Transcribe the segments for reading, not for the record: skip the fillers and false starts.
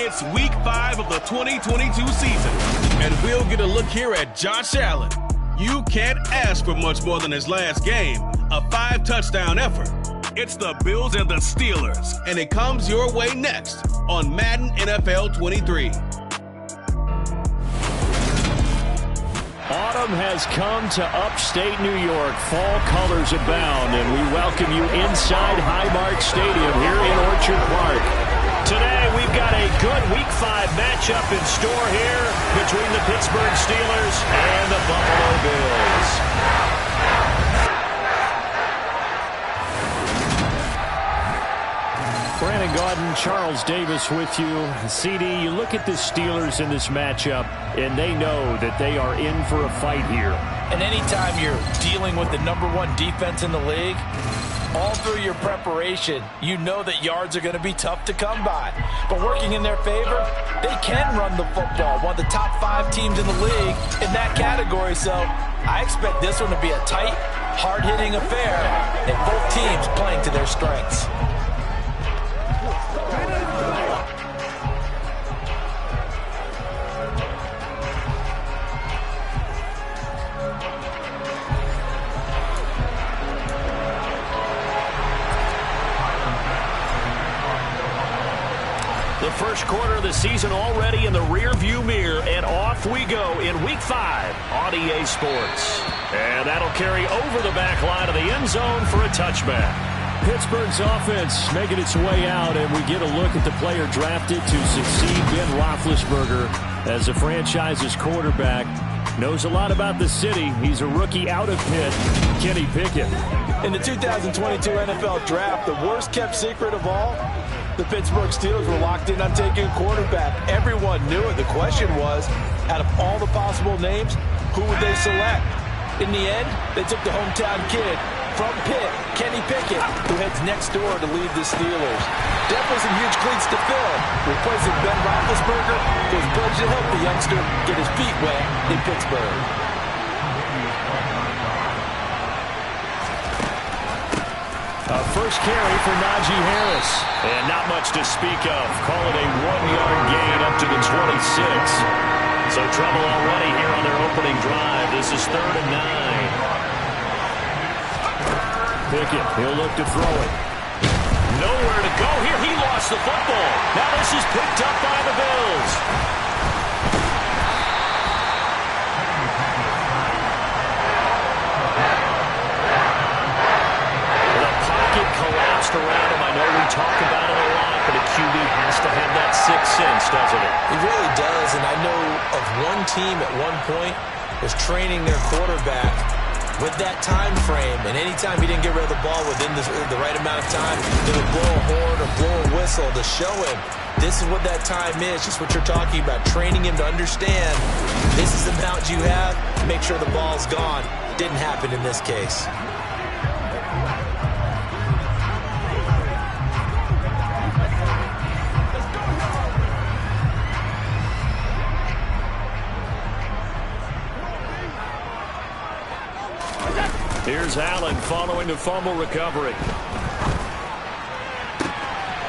It's week 5 of the 2022 season, and we'll get a look here at Josh Allen. You can't ask for much more than his last game, a 5-touchdown effort. It's the Bills and the Steelers, and it comes your way next on Madden NFL 23. Autumn has come to upstate New York. Fall colors abound, and we welcome you inside Highmark Stadium here in Orchard Park. Today, we've got a good Week 5 matchup in store here between the Pittsburgh Steelers and the Buffalo Bills. Brandon Gaudin, Charles Davis with you. CD, you look at the Steelers in this matchup, and they know that they are in for a fight here. And anytime you're dealing with the #1 defense in the league, all through your preparation, you know that yards are going to be tough to come by. But working in their favor, they can run the football. One of the top 5 teams in the league in that category. So I expect this one to be a tight, hard-hitting affair, and both teams playing to their strengths. First quarter of the season already in the rear-view mirror, and off we go in Week 5 on EA Sports. And that'll carry over the back line of the end zone for a touchback. Pittsburgh's offense making its way out, and we get a look at the player drafted to succeed Ben Roethlisberger as the franchise's quarterback. Knows a lot about the city. He's a rookie out of Pitt, Kenny Pickett. In the 2022 NFL Draft, the worst-kept secret of all, the Pittsburgh Steelers were locked in on taking a quarterback. Everyone knew it. The question was, out of all the possible names, who would they select? In the end, they took the hometown kid from Pitt, Kenny Pickett, who heads next door to lead the Steelers. Definitely some huge cleats to fill. Replacing Ben Roethlisberger, there's pledge to help the youngster get his feet wet in Pittsburgh. First carry for Najee Harris. And not much to speak of. Call it a 1-yard gain up to the 26. So trouble already here on their opening drive. This is 3rd and 9. Pickett, he'll look to throw it. Nowhere to go here. He lost the football. Now this is picked up by the Bills. Collapsed around him. I know we talk about it a lot, but a QB has to have that sixth sense, doesn't it? He really does, and I know of one team at one point was training their quarterback with that time frame, and anytime he didn't get rid of the ball within the right amount of time, they would blow a horn or blow a whistle to show him this is what that time is, just what you're talking about, training him to understand this is the amount you have, make sure the ball's gone. Didn't happen in this case. Here's Allen following the fumble recovery.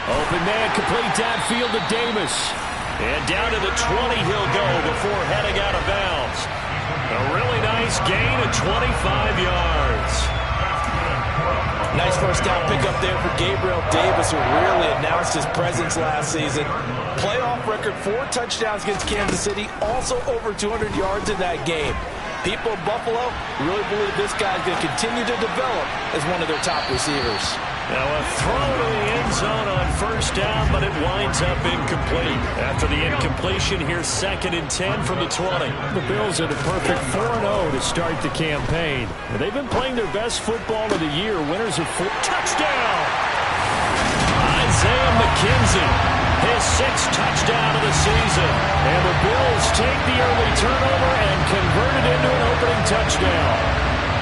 Open man, complete downfield to Davis. And down to the 20 he'll go before heading out of bounds. A really nice gain of 25 yards. Nice first down pickup there for Gabriel Davis, who really announced his presence last season. Playoff record, 4 touchdowns against Kansas City, also over 200 yards in that game. People of Buffalo really believe this guy's going to continue to develop as one of their top receivers. Now a throw to the end zone on first down, but it winds up incomplete. After the incompletion, here's 2nd and 10 from the 20. The Bills are the perfect 4-0 to start the campaign. They've been playing their best football of the year. Winners of 4. Touchdown! Isaiah McKenzie, his 6th touchdown of the season. And the Bills take the early turnover and convert it into an opening touchdown.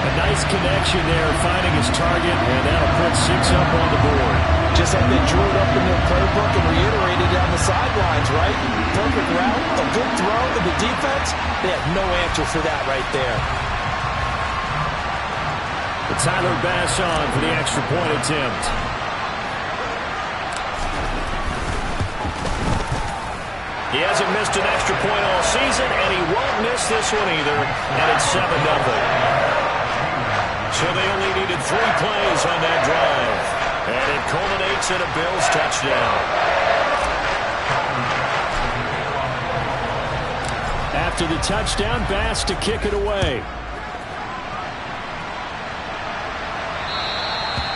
A nice connection there, finding his target, and that'll put 6 up on the board. Just like they drew it up in their playbook and reiterated it on the sidelines, right? Perfect route, a good throw to the defense. They have no answer for that right there. The Tyler Bass on for the extra point attempt. He hasn't missed an extra point all season, and he won't miss this one either, and it's 7-0. So they only needed 3 plays on that drive, and it culminates in a Bills touchdown. After the touchdown, Bass to kick it away.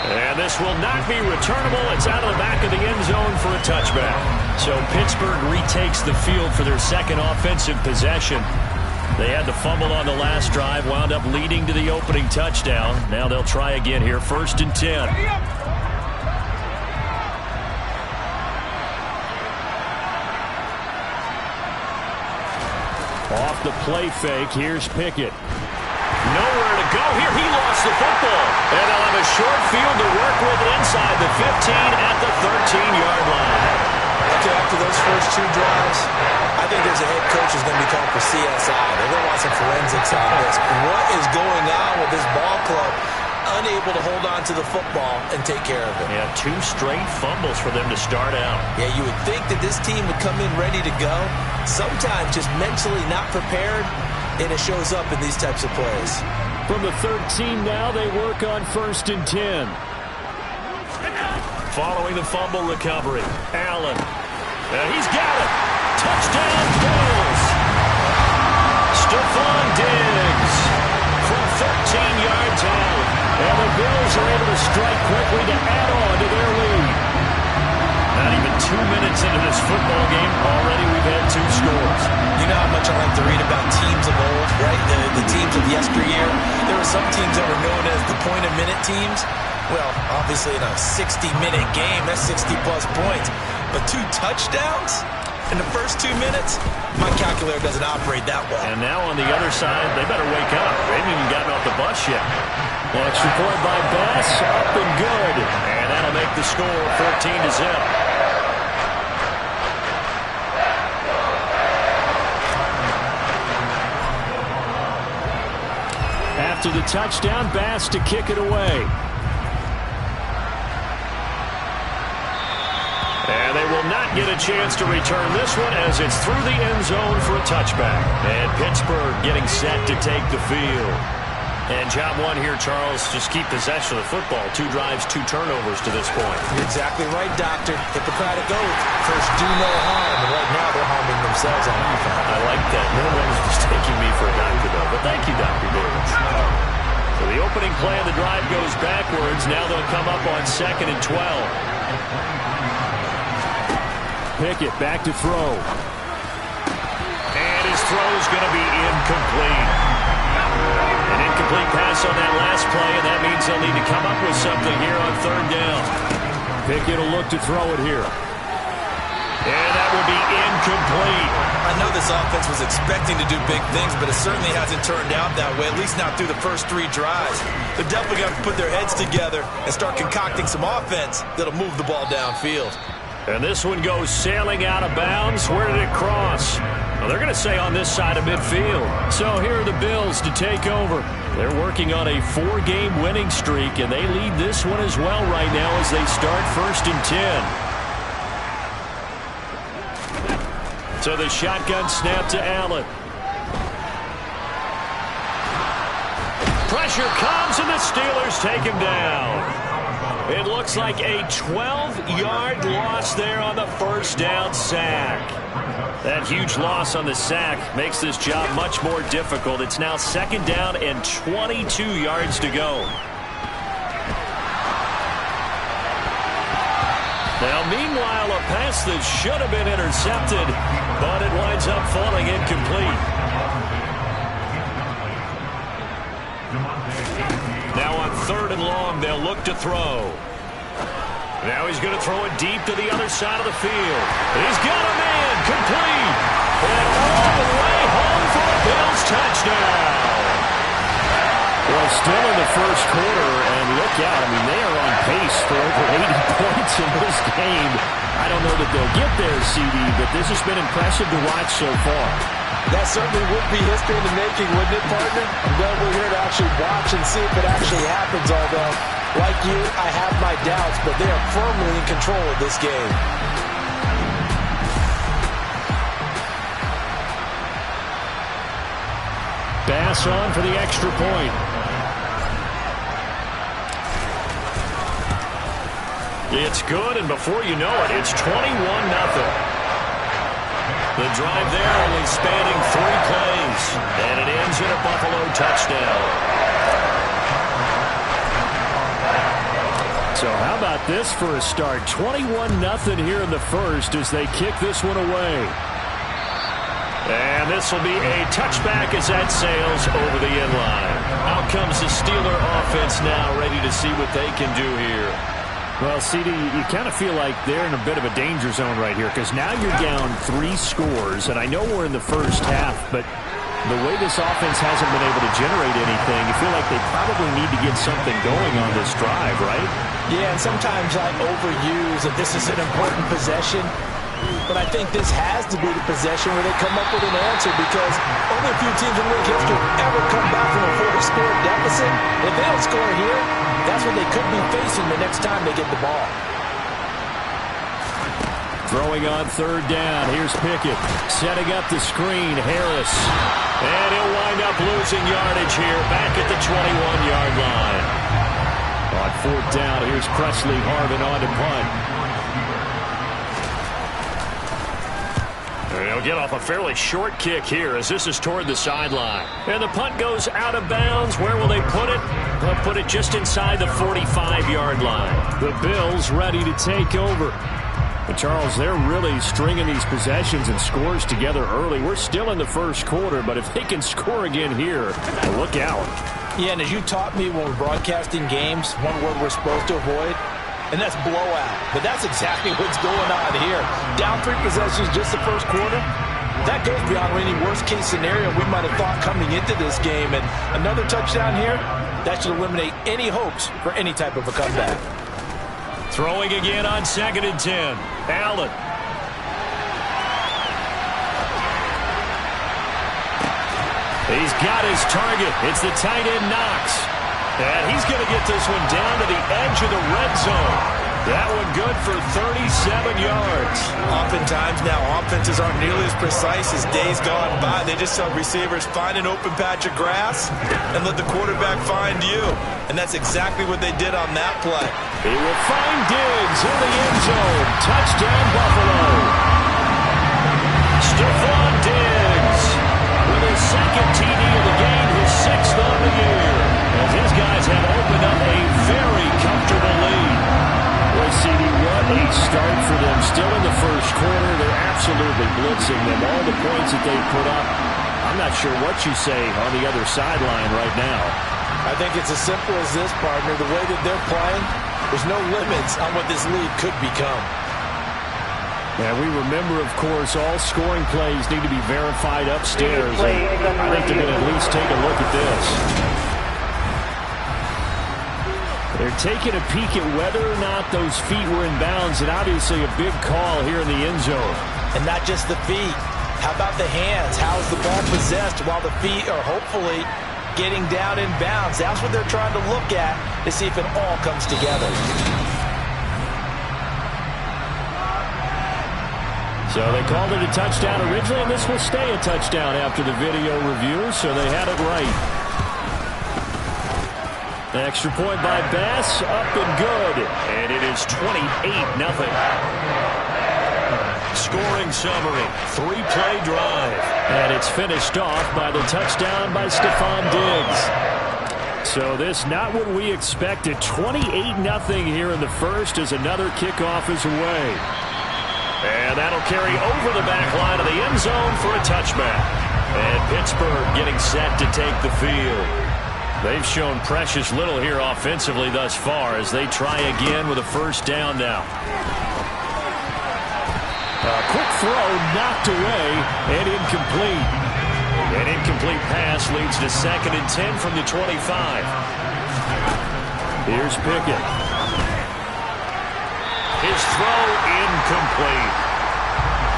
And this will not be returnable. It's out of the back of the end zone for a touchback. So Pittsburgh retakes the field for their second offensive possession. They had the fumble on the last drive, wound up leading to the opening touchdown. Now they'll try again here, 1st and 10. Off the play fake, here's Pickett. Nowhere to go here. He lost the football. And they'll have a short field to work with inside the 15 at the 13-yard line. Okay, after those first 2 drives, I think there's a head coach who's going to be called for CSI. They're going to want some forensics on this. What is going on with this ball club? Unable to hold on to the football and take care of it. Yeah, 2 straight fumbles for them to start out. Yeah, you would think that this team would come in ready to go. Sometimes just mentally not prepared, and it shows up in these types of plays. From the 13 now, they work on 1st and 10. Following the fumble recovery, Allen. He's got it. Touchdown, Bills. Stephon Diggs from 13 yards out. And the Bills are able to strike quickly to add on to their lead. Not even 2 minutes into this football game, already we've had 2 scores. You know how much I like to read about teams of old, right? The teams of yesteryear. There were some teams that were known as the point-a-minute teams. Well, obviously in a 60-minute game, that's 60-plus points. But 2 touchdowns in the first 2 minutes? My calculator doesn't operate that well. And now on the other side, they better wake up. They haven't even gotten off the bus yet. Extra point by Bass, up and good. And that'll make the score 14-0. After the touchdown, Bass to kick it away. And they will not get a chance to return this one as it's through the end zone for a touchback. And Pittsburgh getting set to take the field. And job 1 here, Charles, just keep possession of the football. 2 drives, 2 turnovers to this point. You're exactly right, Doctor. Hippocratic oath. First, do no harm. And right now, they're harming themselves on offense. I like that. No one is mistaking me for a doctor, though. But thank you, Dr. Davis. So the opening play of the drive goes backwards. Now they'll come up on 2nd and 12. Pickett back to throw. And his throw is going to be incomplete. An incomplete pass on that last play, and that means they'll need to come up with something here on 3rd down. Pickett will look to throw it here. And that will be incomplete. I know this offense was expecting to do big things, but it certainly hasn't turned out that way, at least not through the first 3 drives. They're definitely going to put their heads together and start concocting some offense that'll move the ball downfield. And this one goes sailing out of bounds. Where did it cross? Well, they're going to say on this side of midfield. So here are the Bills to take over. They're working on a 4-game winning streak, and they lead this one as well right now as they start 1st and 10. So the shotgun snap to Allen. Pressure comes, and the Steelers take him down. It looks like a 12-yard loss there on the 1st down sack. That huge loss on the sack makes this job much more difficult. It's now 2nd down and 22 yards to go. Now, meanwhile, a pass that should have been intercepted, but it winds up falling incomplete. Now on 3rd and long, they'll look to throw. Now he's going to throw it deep to the other side of the field. He's got a man, complete. And all the way home for a Bills touchdown. Well, still in the first quarter, and look out. I mean, they are on pace for over 80 points in this game. I don't know that they'll get there, CD, but this has been impressive to watch so far. That certainly would be history in the making, wouldn't it, partner? I'm glad we're here to actually watch and see if it actually happens, although, like you, I have my doubts, but they are firmly in control of this game. Bass on for the extra point. It's good, and before you know it, it's 21-0. The drive there only spanning 3 plays, and it ends in a Buffalo touchdown. So how about this for a start? 21-0 here in the first as they kick this one away. And this will be a touchback as that sails over the end line. Out comes the Steeler offense now, ready to see what they can do here. Well, CD, you kind of feel like they're in a bit of a danger zone right here because now you're down 3 scores, and I know we're in the first half, but the way this offense hasn't been able to generate anything, you feel like they probably need to get something going on this drive, right? Yeah, and sometimes I overuse that this is an important possession, but I think this has to be the possession where they come up with an answer because only a few teams in league history have ever come back from a 4-score deficit. If they don't score here, that's what they could be facing the next time they get the ball. Throwing on 3rd down. Here's Pickett. Setting up the screen. Harris. And he'll wind up losing yardage here back at the 21-yard line. On 4th down, here's Presley Harvin on to punt. He'll get off a fairly short kick here as this is toward the sideline. And the punt goes out of bounds. Where will they put it? They'll put it just inside the 45-yard line. The Bills ready to take over. But Charles, they're really stringing these possessions and scores together early. We're still in the first quarter, but if they can score again here, look out. Yeah, and as you taught me when we're broadcasting games, one word we're supposed to avoid, and that's blowout. But that's exactly what's going on here. Down 3 possessions just the first quarter. That goes beyond any worst-case scenario we might have thought coming into this game. And another touchdown here, that should eliminate any hopes for any type of a comeback. Throwing again on 2nd and 10. Allen. He's got his target. It's the tight end Knox. And he's going to get this one down to the edge of the red zone. That one good for 37 yards. Oftentimes now offenses aren't nearly as precise as days gone by. They just tell receivers, find an open patch of grass and let the quarterback find you. And that's exactly what they did on that play. He will find Diggs in the end zone. Touchdown, Buffalo. Stephon Diggs with his 2nd TD of the game, his 6th on the year. As his guys have opened up a very comfortable lead. Well, CD, what a start for them. Still in the first quarter, they're absolutely blitzing them. All the points that they put up, I'm not sure what you say on the other sideline right now. I think it's as simple as this, partner. The way that they're playing, there's no limits on what this league could become. And we remember, of course, all scoring plays need to be verified upstairs. I think they're going to at least take a look at this. They're taking a peek at whether or not those feet were in bounds, and obviously a big call here in the end zone. And not just the feet. How about the hands? How is the ball possessed while the feet are hopefully getting down in bounds? That's what they're trying to look at to see if it all comes together. So they called it a touchdown originally, and this will stay a touchdown after the video review, so they had it right. The extra point by Bass, up and good. And it is 28-0. Scoring summary, 3-play drive. And it's finished off by the touchdown by Stephon Diggs. So this not what we expected. 28-0 here in the first as another kickoff is away. And that'll carry over the back line of the end zone for a touchback. And Pittsburgh getting set to take the field. They've shown precious little here offensively thus far as they try again with a first down now. A quick throw knocked away and incomplete. An incomplete pass leads to 2nd and 10 from the 25. Here's Pickett. His throw incomplete.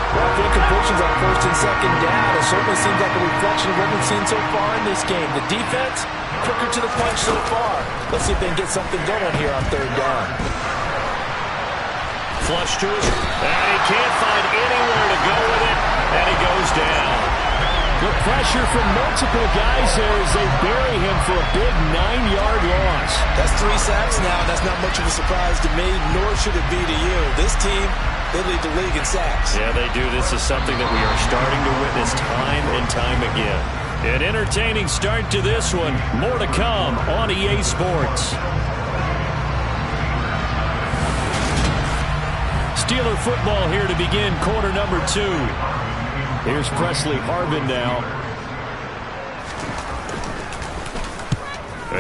Well, the incompletions on 1st and 2nd down, it certainly seems like a reflection of what we've seen so far in this game. The defense, quicker to the punch so far. Let's see if they can get something going here on 3rd down. Flush to his, and he can't find anywhere to go with it, and he goes down. The pressure from multiple guys as they bury him for a big 9-yard loss. That's 3 sacks now. That's not much of a surprise to me, nor should it be to you. This team, they lead the league in sacks. Yeah, they do. This is something that we are starting to witness time and time again. An entertaining start to this one. More to come on EA Sports. Steeler football here to begin quarter number 2. Here's Presley Harvin now.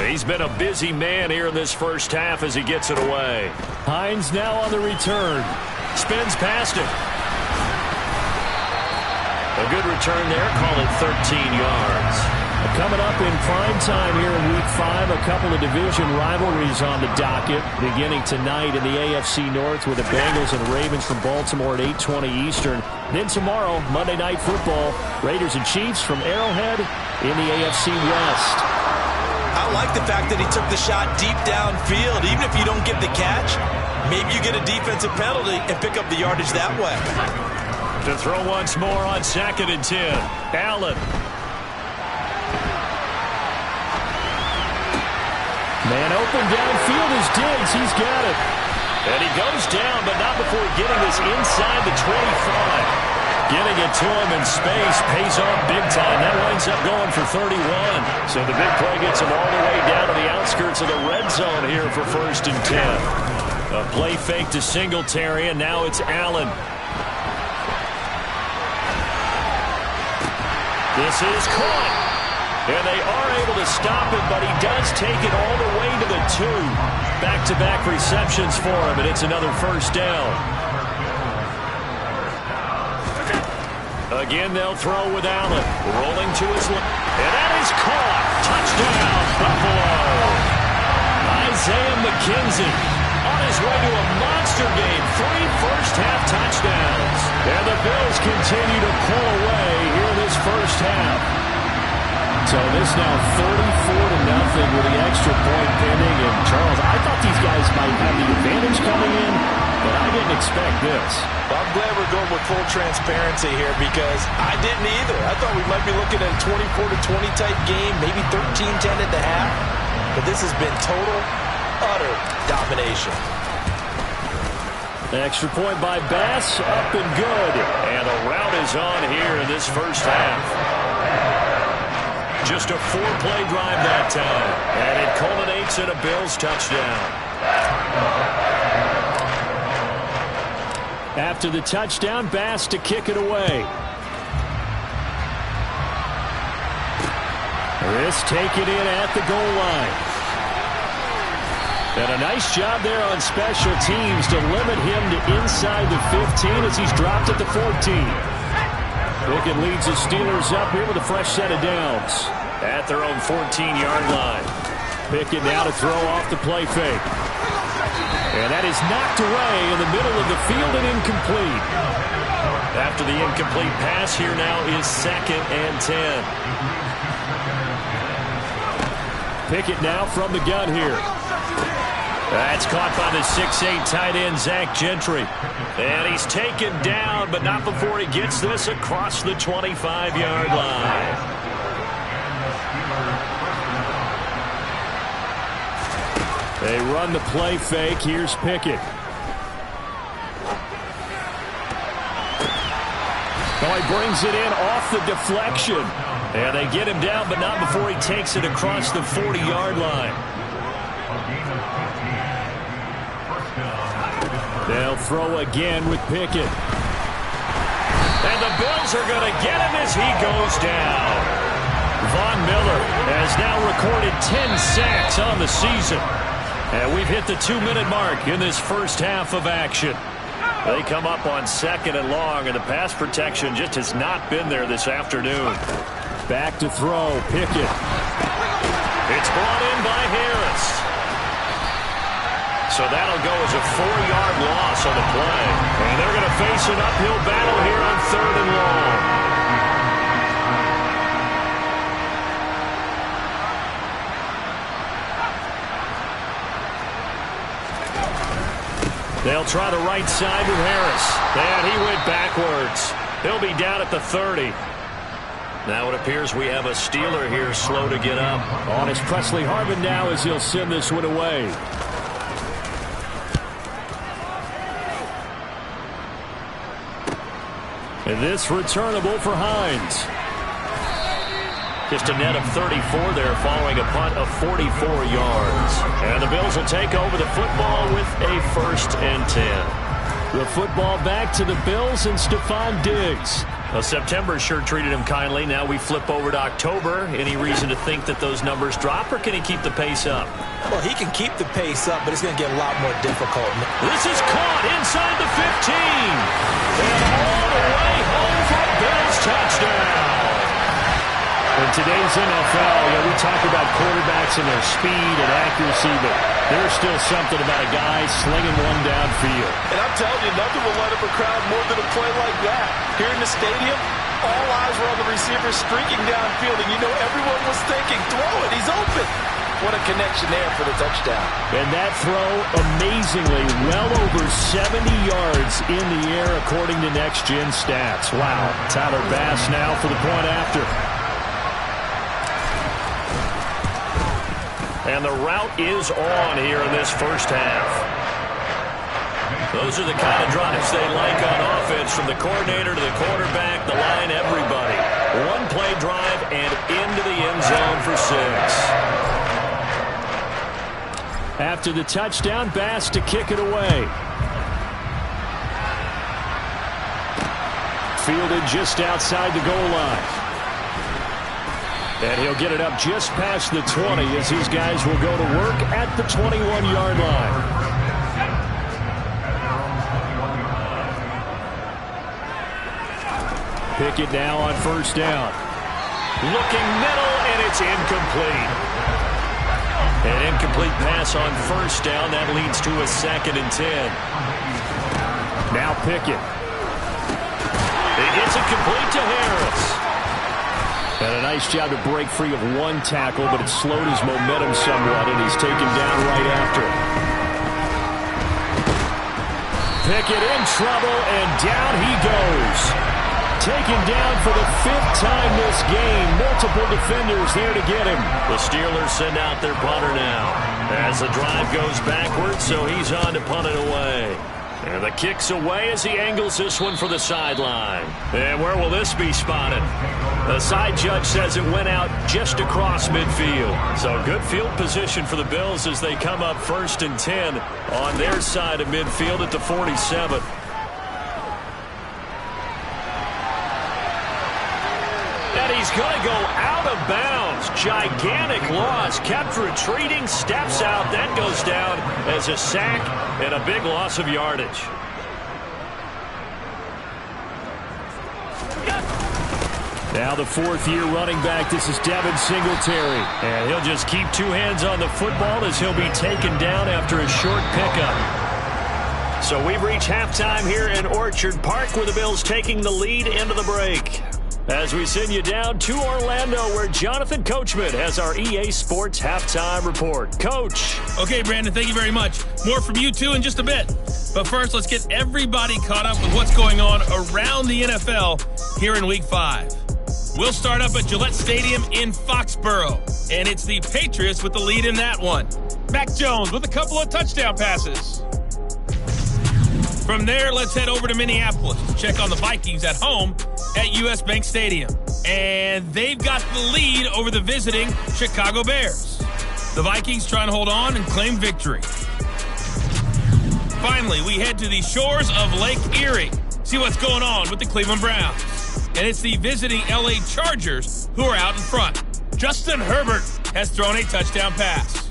He's been a busy man here in this first half as he gets it away. Hines now on the return. Spins past it. A good return there. Call it 13 yards. Coming up in prime time here in Week 5, a couple of division rivalries on the docket. Beginning tonight in the AFC North with the Bengals and Ravens from Baltimore at 8:20 Eastern. Then tomorrow, Monday Night Football, Raiders and Chiefs from Arrowhead in the AFC West. I like the fact that he took the shot deep downfield. Even if you don't get the catch, maybe you get a defensive penalty and pick up the yardage that way. To throw once more on 2nd and 10. Allen. Man open downfield is Diggs. He's got it. And he goes down, but not before getting this inside the 25. Getting it to him in space pays off big time. That winds up going for 31. So the big play gets him all the way down to the outskirts of the red zone here for 1st and 10. A play fake to Singletary, and now it's Allen. This is caught. And they are able to stop him, but he does take it all the way to the 2. Back-to-back receptions for him, and it's another 1st down. Again, they'll throw with Allen. Rolling to his left. And that is caught. Touchdown, Buffalo. Isaiah McKenzie on his way to a monster game. 3 first-half touchdowns. And the Bills continue to pull away here in this first half. So this now 34-0 with the extra point pending. And Charles, I thought these guys might have the advantage coming in, but I didn't expect this. Well, I'm glad we're going with full transparency here because I didn't either. I thought we might be looking at a 24-20 type game, maybe 13-10 at the half. But this has been total, utter domination. The extra point by Bass, up and good. And a rout is on here in this first half. Just a 4-play drive that time. And it culminates in a Bills touchdown. After the touchdown, Bass to kick it away. This taken in at the goal line. And a nice job there on special teams to limit him to inside the 15 as he's dropped at the 14. Pickett leads the Steelers up here with a fresh set of downs. At their own 14-yard line. Pickett now to throw off the play fake. And that is knocked away in the middle of the field and incomplete. After the incomplete pass, here now is 2nd and 10. Pickett now from the gun here. That's caught by the 6'8" tight end, Zach Gentry. And he's taken down, but not before he gets this across the 25-yard line. They run the play fake. Here's Pickett. Oh, he brings it in off the deflection. And they get him down, but not before he takes it across the 40-yard line. They'll throw again with Pickett. And the Bills are going to get him as he goes down. Von Miller has now recorded 10 sacks on the season. And we've hit the 2-minute mark in this first half of action. They come up on 2nd and long, and the pass protection just has not been there this afternoon. Back to throw, Pickett. It's brought in by Harris. So that'll go as a 4-yard loss on the play. And they're going to face an uphill battle here on 3rd and long. They'll try the right side with Harris. And he went backwards. He'll be down at the 30. Now it appears we have a Steeler here slow to get up. On is Presley Harvin now as he'll send this one away. And this returnable for Hines. Just a net of 34 there following a punt of 44 yards. And the Bills will take over the football with a 1st and 10. The football back to the Bills and Stephon Diggs. Well, September sure treated him kindly. Now we flip over to October. Any reason to think that those numbers drop, or can he keep the pace up? Well, he can keep the pace up, but it's going to get a lot more difficult. This is caught inside the 15. And all the way home for a Bills touchdown. In today's NFL, we talk about quarterbacks and their speed and accuracy, but there's still something about a guy slinging one downfield. And I'm telling you, nothing will light up a crowd more than a play like that. Here in the stadium, all eyes were on the receiver streaking downfield, and you know everyone was thinking, throw it, he's open. What a connection there for the touchdown. And that throw, amazingly, well over 70 yards in the air, according to Next Gen Stats. Wow. Tyler Bass now for the point after. And the route is on here in this first half. Those are the kind of drives they like on offense, from the coordinator to the quarterback, the line, everybody. One-play drive and into the end zone for 6. After the touchdown, Bass to kick it away. Fielded just outside the goal line. And he'll get it up just past the 20 as his guys will go to work at the 21-yard line. Pickett now on 1st down. Looking middle, and it's incomplete. An incomplete pass on 1st down. That leads to a 2nd and 10. Now Pickett. It gets it complete to Harris. And a nice job to break free of one tackle, but it slowed his momentum somewhat, and he's taken down right after. Pickett in trouble, and down he goes. Taken down for the 5th time this game. Multiple defenders there to get him. The Steelers send out their punter now as the drive goes backwards, so he's on to punt it away. And the kick's away as he angles this one for the sideline. And where will this be spotted? The side judge says it went out just across midfield. So good field position for the Bills as they come up 1st and 10 on their side of midfield at the 47. And he's going to go out of bounds. Gigantic loss. Kept retreating, steps out, then goes down as a sack and a big loss of yardage. Now the 4th-year running back. This is Devin Singletary. And he'll just keep 2 hands on the football as he'll be taken down after a short pickup. So we've reached halftime here in Orchard Park, where the Bills taking the lead into the break. As we send you down to Orlando, where Jonathan Coachman has our EA Sports Halftime Report. Coach. Okay, Brandon, thank you very much. More from you, too, in just a bit. But first, let's get everybody caught up with what's going on around the NFL here in Week 5. We'll start up at Gillette Stadium in Foxborough, and it's the Patriots with the lead in that one. Mac Jones with a couple of touchdown passes. From there, let's head over to Minneapolis to check on the Vikings at home at US Bank Stadium. And they've got the lead over the visiting Chicago Bears. The Vikings trying to hold on and claim victory. Finally, we head to the shores of Lake Erie. See what's going on with the Cleveland Browns. And it's the visiting LA Chargers who are out in front. Justin Herbert has thrown a touchdown pass.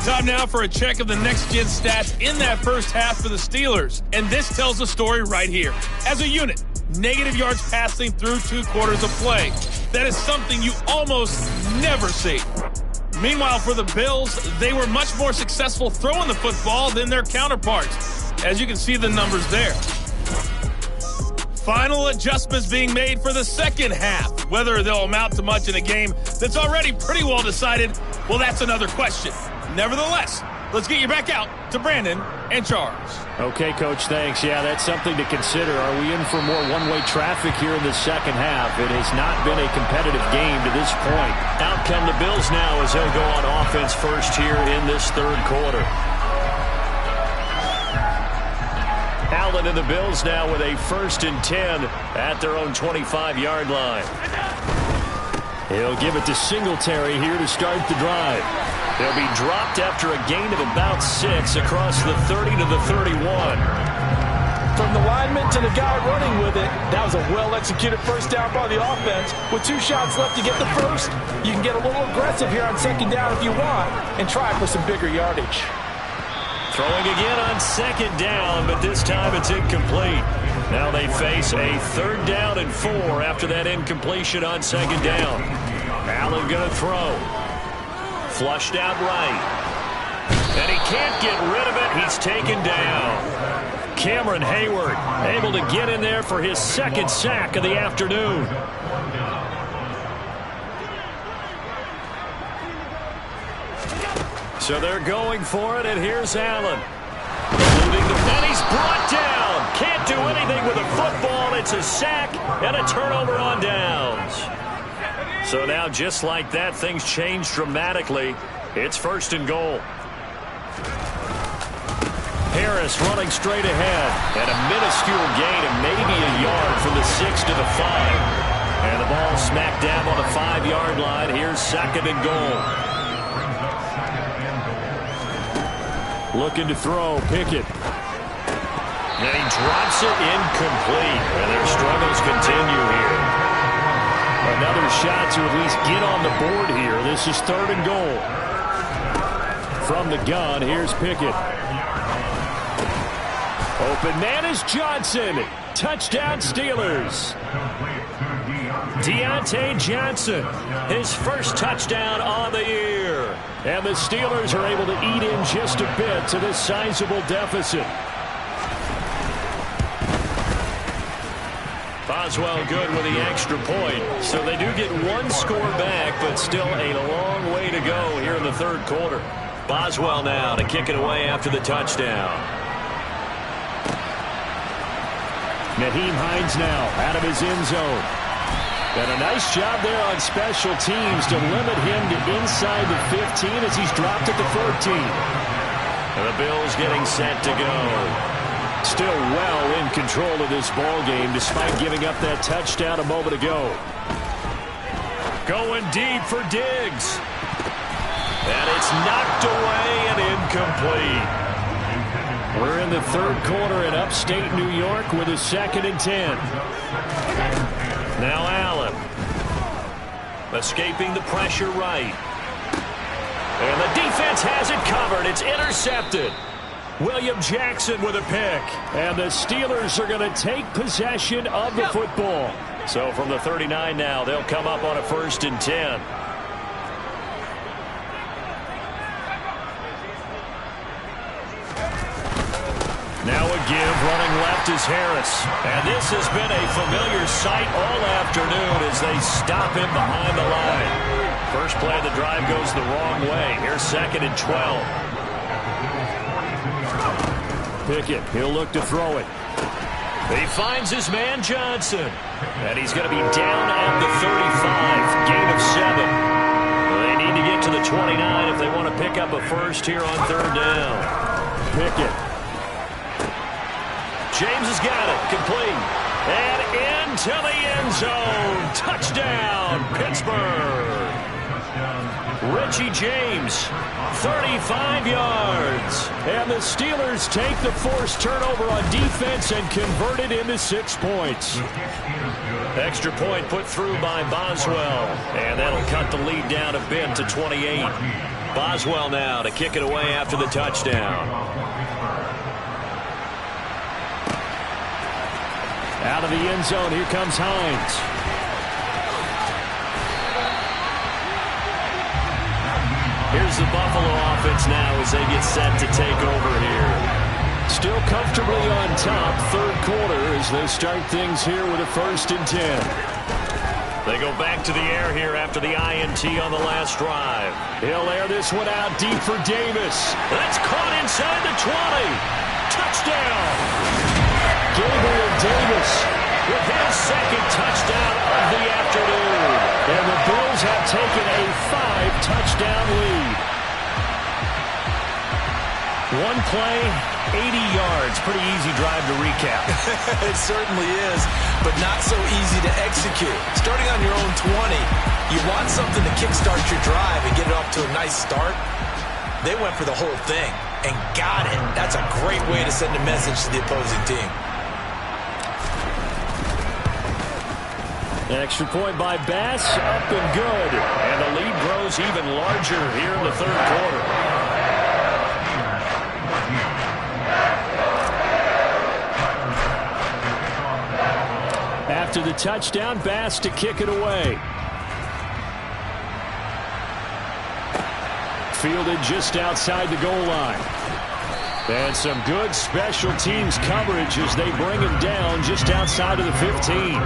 Time now for a check of the next-gen stats in that first half for the Steelers. And this tells the story right here. As a unit, negative yards passing through 2 quarters of play. That is something you almost never see. Meanwhile, for the Bills, they were much more successful throwing the football than their counterparts. As you can see the numbers there. Final adjustments being made for the second half. Whether they'll amount to much in a game that's already pretty well decided, well, that's another question. Nevertheless, let's get you back out to Brandon and Charles. Okay, Coach, thanks. Yeah, that's something to consider. Are we in for more one-way traffic here in the second half? It has not been a competitive game to this point. Out come the Bills now as they'll go on offense first here in this third quarter. Allen and the Bills now with a 1st and 10 at their own 25-yard line. He'll give it to Singletary here to start the drive. They'll be dropped after a gain of about 6 across the 30 to the 31. From the lineman to the guy running with it, that was a well-executed first down by the offense. With 2 shots left to get the first, you can get a little aggressive here on second down if you want and try for some bigger yardage. Throwing again on second down, but this time it's incomplete. Now they face a 3rd down and 4 after that incompletion on second down. Allen going to throw. Flushed out right. And he can't get rid of it. He's taken down. Cameron Hayward able to get in there for his 2nd sack of the afternoon. So they're going for it, and here's Allen. And he's brought down. Can't do anything with a football. It's a sack and a turnover on downs. So now, just like that, things change dramatically. It's 1st and goal. Harris running straight ahead. And a minuscule gain of maybe a yard from the 6 to the 5. And the ball smacked down on the 5-yard line. Here's 2nd and goal. Looking to throw, Pickett. And he drops it incomplete. And their struggles continue here. Another shot to at least get on the board here. This is 3rd and goal. From the gun, here's Pickett. Open man is Johnson. Touchdown Steelers. Deontay Johnson, his 1st touchdown on the year. And the Steelers are able to eat in just a bit to this sizable deficit. Boswell good with the extra point. So they do get 1 score back, but still a long way to go here in the 3rd quarter. Boswell now to kick it away after the touchdown. Nyheim Hines now out of his end zone. And a nice job there on special teams to limit him to inside the 15 as he's dropped at the 14. And the Bills getting set to go. Still well in control of this ball game despite giving up that touchdown a moment ago. Going deep for Diggs. And it's knocked away and incomplete. We're in the 3rd quarter in upstate New York with a 2nd and 10. Now Allen. Escaping the pressure right. And the defense has it covered. It's intercepted. William Jackson with a pick. And the Steelers are going to take possession of the football. So from the 39 now, they'll come up on a 1st and 10. Now a give, running left is Harris. And this has been a familiar sight all afternoon as they stop him behind the line. First play of the drive goes the wrong way. Here's 2nd and 12. Pickett, he'll look to throw it. He finds his man Johnson. And he's going to be down at the 35. Gain of 7. They need to get to the 29 if they want to pick up a first here on 3rd down. Pickett. James has got it. Complete. And into the end zone. Touchdown, Pittsburgh. Richie James, 35 yards. And the Steelers take the forced turnover on defense and convert it into 6 points. Extra point put through by Boswell. And that'll cut the lead down a bit to 28. Boswell now to kick it away after the touchdown. Out of the end zone, here comes Hines. Here's the Buffalo offense now as they get set to take over here. Still comfortably on top, 3rd quarter as they start things here with a 1st and 10. They go back to the air here after the INT on the last drive. He'll air this one out deep for Davis. That's caught inside the 20. Touchdown. Gabriel Davis with his second touchdown of the afternoon. And the Bills have taken a 5-touchdown lead. One play, 80 yards. Pretty easy drive to recap. It certainly is, but not so easy to execute. Starting on your own 20, you want something to kickstart your drive and get it off to a nice start. They went for the whole thing and got it. That's a great way to send a message to the opposing team. Extra point by Bass, up and good. And the lead grows even larger here in the third quarter. After the touchdown, Bass to kick it away. Fielded just outside the goal line. And some good special teams coverage as they bring him down just outside of the 15.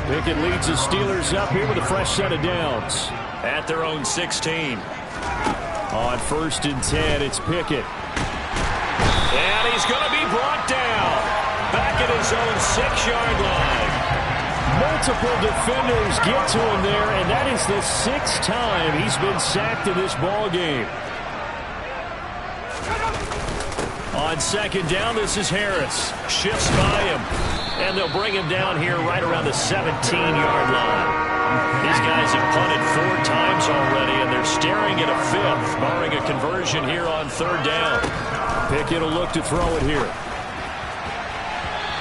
Pickett leads the Steelers up here with a fresh set of downs. At their own 16. On 1st and 10, it's Pickett. And he's going to be brought down. Back at his own 6-yard line. Multiple defenders get to him there, and that is the 6th time he's been sacked in this ball game. On 2nd down, this is Harris. Shifts by him, and they'll bring him down here right around the 17-yard line. These guys have punted 4 times already, and they're staring at a 5th, barring a conversion here on 3rd down. Pickett will look to throw it here.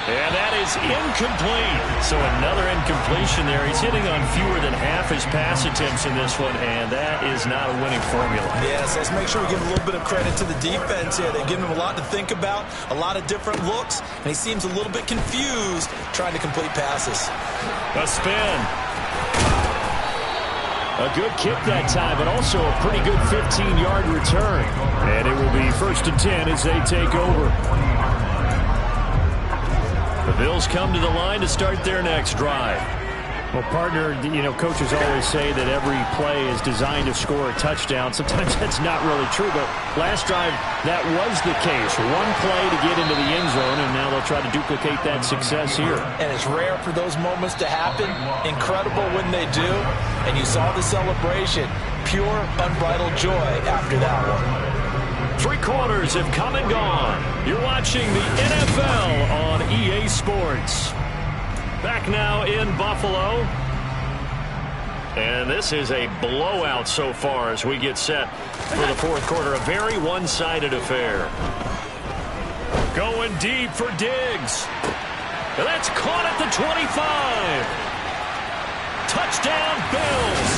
And that is incomplete. So another incompletion there. He's hitting on fewer than half his pass attempts in this one, and that is not a winning formula. Yes, let's make sure we give a little bit of credit to the defense here. They've given him a lot to think about, a lot of different looks, and he seems a little bit confused trying to complete passes. A spin. A good kick that time, but also a pretty good 15-yard return. And it will be 1st and 10 as they take over. The Bills come to the line to start their next drive. Well, partner, coaches always say that every play is designed to score a touchdown. Sometimes that's not really true, but last drive, that was the case. One play to get into the end zone, and now they'll try to duplicate that success here. And it's rare for those moments to happen. Incredible when they do. And you saw the celebration. Pure, unbridled joy after that one. 3 quarters have come and gone. You're watching the NFL on EA Sports. Back now in Buffalo. And this is a blowout so far as we get set for the 4th quarter. A very one-sided affair. Going deep for Diggs. That's caught at the 25. Touchdown Bills.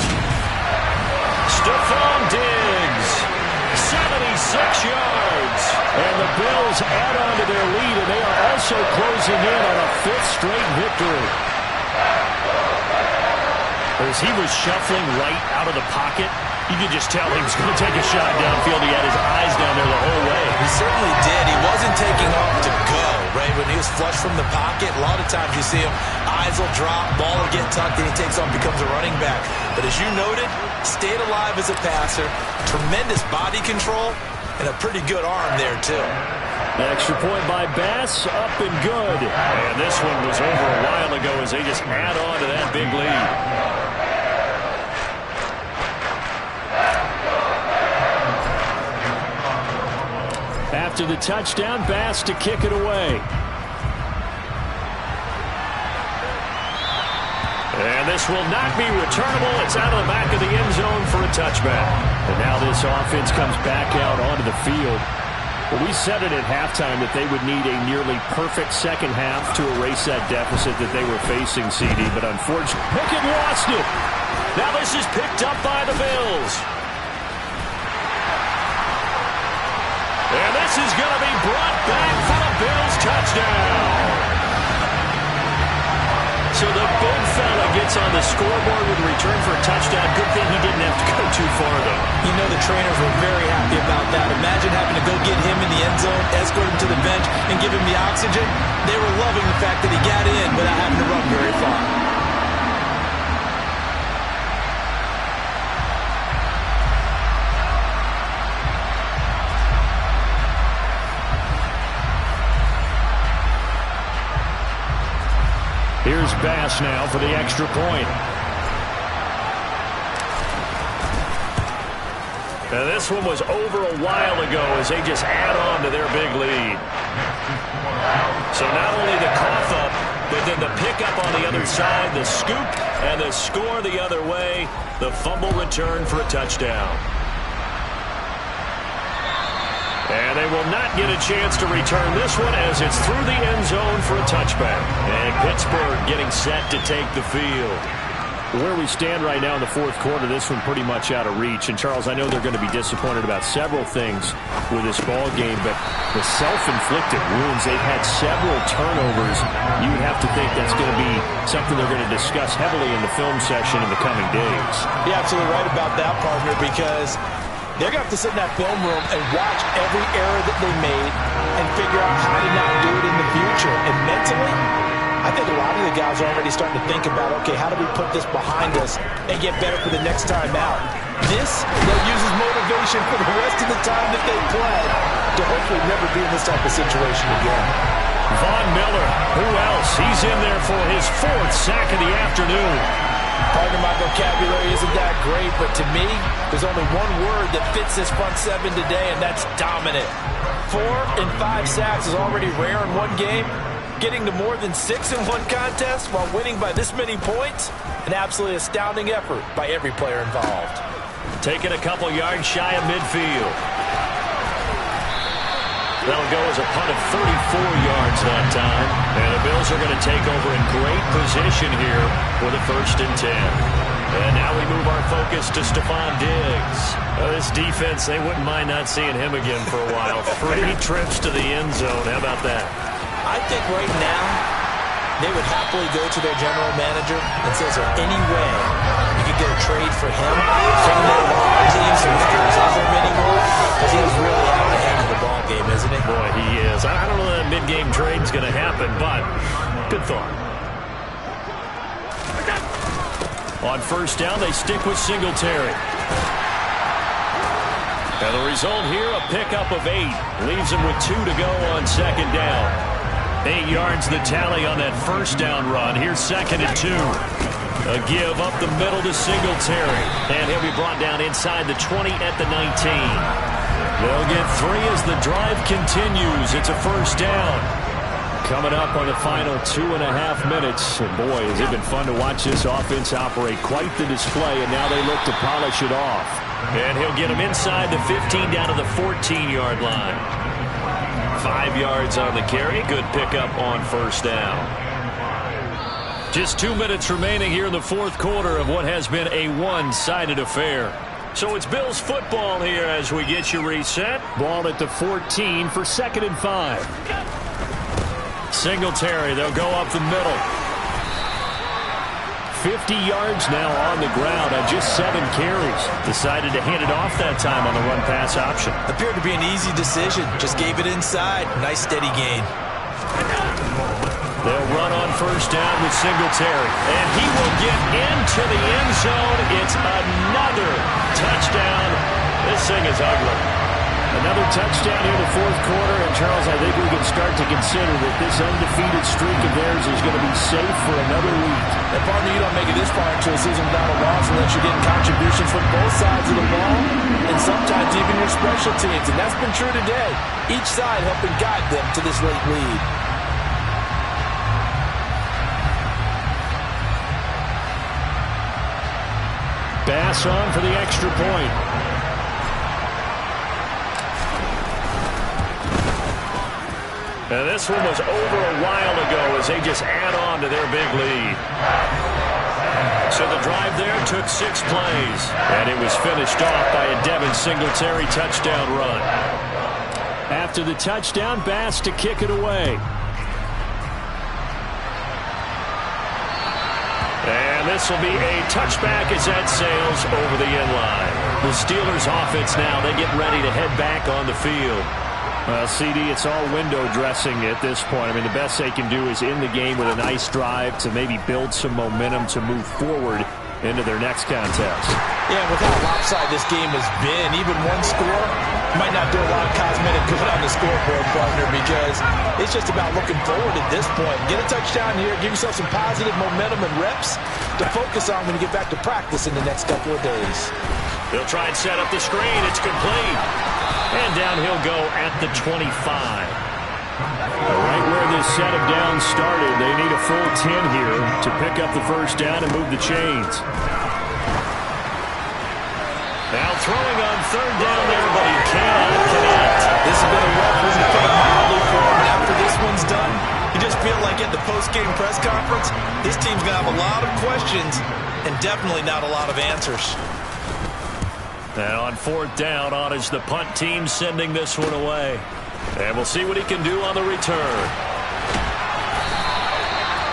Stephon Diggs. 76 yards. And the Bills add on to their lead, and they are also closing in on a 5th straight victory. As he was shuffling right out of the pocket, you could just tell he was going to take a shot downfield. He had his eyes down there the whole way. He certainly did. He wasn't taking off to go, right? When he was flush from the pocket, a lot of times you see him, eyes will drop, ball will get tucked, and he takes off, becomes a running back. But as you noted, stayed alive as a passer, tremendous body control, and a pretty good arm there, too. Extra point by Bass, up and good. And this one was over a while ago as they just add on to that big lead. After the touchdown, Bass to kick it away. And this will not be returnable. It's out of the back of the end zone for a touchback. And now this offense comes back out onto the field. Well, we said it at halftime that they would need a nearly perfect second half to erase that deficit that they were facing, CD. But unfortunately, Pickett lost it. Now this is picked up by the Bills. And this is going to be brought back for the Bills touchdown. So the big fella gets on the scoreboard with a return for a touchdown. Good thing he didn't have to go too far, though. You know the trainers were very happy about that. Imagine having to go get him in the end zone, escort him to the bench, and give him the oxygen. They were loving the fact that he got in without having to run very far. Here's Bass now for the extra point. Now this one was over a while ago as they just add on to their big lead. So not only the cough up, but then the pickup on the other side, the scoop, and the score the other way. The fumble return for a touchdown. And they will not get a chance to return this one as it's through the end zone for a touchback. And Pittsburgh getting set to take the field. Where we stand right now in the fourth quarter, this one pretty much out of reach. And, Charles, I know they're going to be disappointed about several things with this ball game, but the self-inflicted wounds, they've had several turnovers. You would have to think that's going to be something they're going to discuss heavily in the film session in the coming days. You're absolutely right about that, partner, because they're going to have to sit in that film room and watch every error that they made and figure out how to not do it in the future. And mentally, I think a lot of the guys are already starting to think about, okay, how do we put this behind us and get better for the next time out? This, they'll use as motivation for the rest of the time that they play to hopefully never be in this type of situation again. Von Miller, who else? He's in there for his 4th sack of the afternoon. Pardon my vocabulary isn't that great, but to me, there's only one word that fits this front seven today, and that's dominant. 4 and 5 sacks is already rare in one game. Getting to more than 6 in one contest while winning by this many points, an absolutely astounding effort by every player involved. Taking a couple yards shy of midfield. That'll go as a punt of 34 yards that time. And the Bills are going to take over in great position here for the 1st and 10. And now we move our focus to Stephon Diggs. This defense, they wouldn't mind not seeing him again for a while. 3 trips to the end zone. How about that? I think right now they would happily go to their general manager and say, is there any way you could get a trade for him from their long team so we can't use him anymore? Because he was really out of the hand of the ball game, isn't he? Boy, he is. I don't know that mid-game trade's going to happen, but good thought. On 1st down, they stick with Singletary. And the result here, a pickup of 8. Leaves him with 2 to go on 2nd down. 8 yards the tally on that 1st down run. Here's 2nd and 2. A give up the middle to Singletary. And he'll be brought down inside the 20 at the 19. They'll get 3 as the drive continues. It's a 1st down. Coming up on the final 2.5 minutes. And boy, has it been fun to watch this offense operate. Quite the display, and now they look to polish it off. And he'll get him inside the 15 down to the 14-yard line. 5 yards on the carry. Good pickup on 1st down. Just 2 minutes remaining here in the 4th quarter of what has been a one-sided affair. So it's Bills football here as we get you reset. Ball at the 14 for 2nd and 5. Singletary, they'll go up the middle. 50 yards now on the ground on just 7 carries. Decided to hand it off that time on the run-pass option. Appeared to be an easy decision. Just gave it inside. Nice steady gain. They'll run on 1st down with Singletary. And he will get into the end zone. It's another touchdown. This thing is ugly. Another touchdown here in the 4th quarter. And, Charles, I think we can start to consider that this undefeated streak of theirs is going to be safe for another week. And, partner, you don't make it this far into a season without a loss unless you're getting contributions from both sides of the ball and sometimes even your special teams. And that's been true today. Each side helping guide them to this late lead. Bass on for the extra point. And this one was over a while ago as they just add on to their big lead. So the drive there took 6 plays. And it was finished off by a Devin Singletary touchdown run. After the touchdown, Bass to kick it away. And this will be a touchback as that sails over the end line. The Steelers offense now, they get ready to head back on the field. Well, CD, it's all window dressing at this point. I mean, the best they can do is in the game with a nice drive to maybe build some momentum to move forward into their next contest. Yeah, with how lopsided this game has been, even one score might not do a lot of cosmetic good on the scoreboard, partner, because it's just about looking forward at this point. Get a touchdown here, give yourself some positive momentum and reps to focus on when you get back to practice in the next couple of days. They'll try and set up the screen. It's complete. And down he'll go at the 25. Right where this set of downs started, they need a full 10 here to pick up the first down and move the chains. Now throwing on third down there, but he cannot connect. This has been a rough one to put mildly for him. After this one's done, you just feel like at the post-game press conference, this team's going to have a lot of questions and definitely not a lot of answers. And on fourth down, on is the punt team sending this one away. And we'll see what he can do on the return.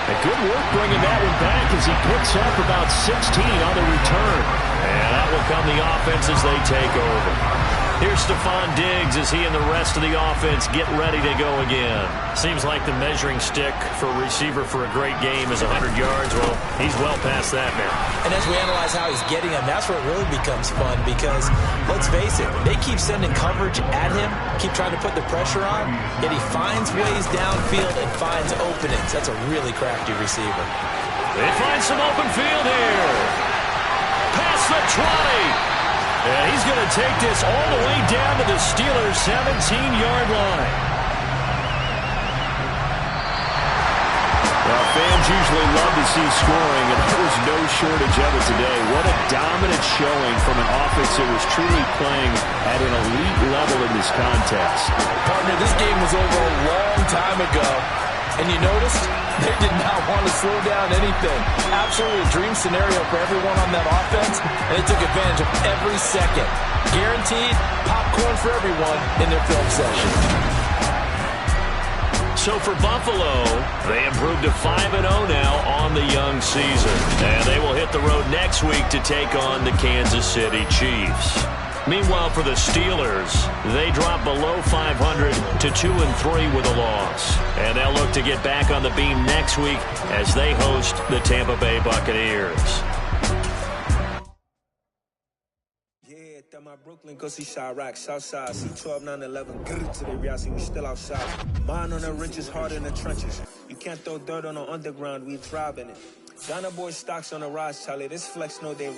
And good work bringing that one back as he picks up about 16 on the return. And that will come the offense as they take over. Here's Stephon Diggs as he and the rest of the offense get ready to go again. Seems like the measuring stick for a receiver for a great game is 100 yards. Well, he's well past that now. And as we analyze how he's getting them, that's where it really becomes fun because, let's face it, they keep sending coverage at him, keep trying to put the pressure on, yet he finds ways downfield and finds openings. That's a really crafty receiver. They find some open field here. Past the 20. And he's going to take this all the way down to the Steelers' 17-yard line. Well, fans usually love to see scoring, and there was no shortage of it today. What a dominant showing from an offense that was truly playing at an elite level in this contest. Partner, this game was over a long time ago. And you noticed they did not want to slow down anything. Absolutely a dream scenario for everyone on that offense, and they took advantage of every second. Guaranteed popcorn for everyone in their film session. So for Buffalo, they improved to 5-0 now on the young season. And they will hit the road next week to take on the Kansas City Chiefs. Meanwhile, for the Steelers, they drop below 500 to 2-3 with a loss. And they'll look to get back on the beam next week as they host the Tampa Bay Buccaneers. Yeah, that my Brooklyn, go see Chirac, Southside, C12, 911, good to the real, see we still outside. Mine on the wrenches, hard in the trenches. You can't throw dirt on the underground, we thrive in it. Ghana boy stocks on the rise, Charlie, this flex know they ready.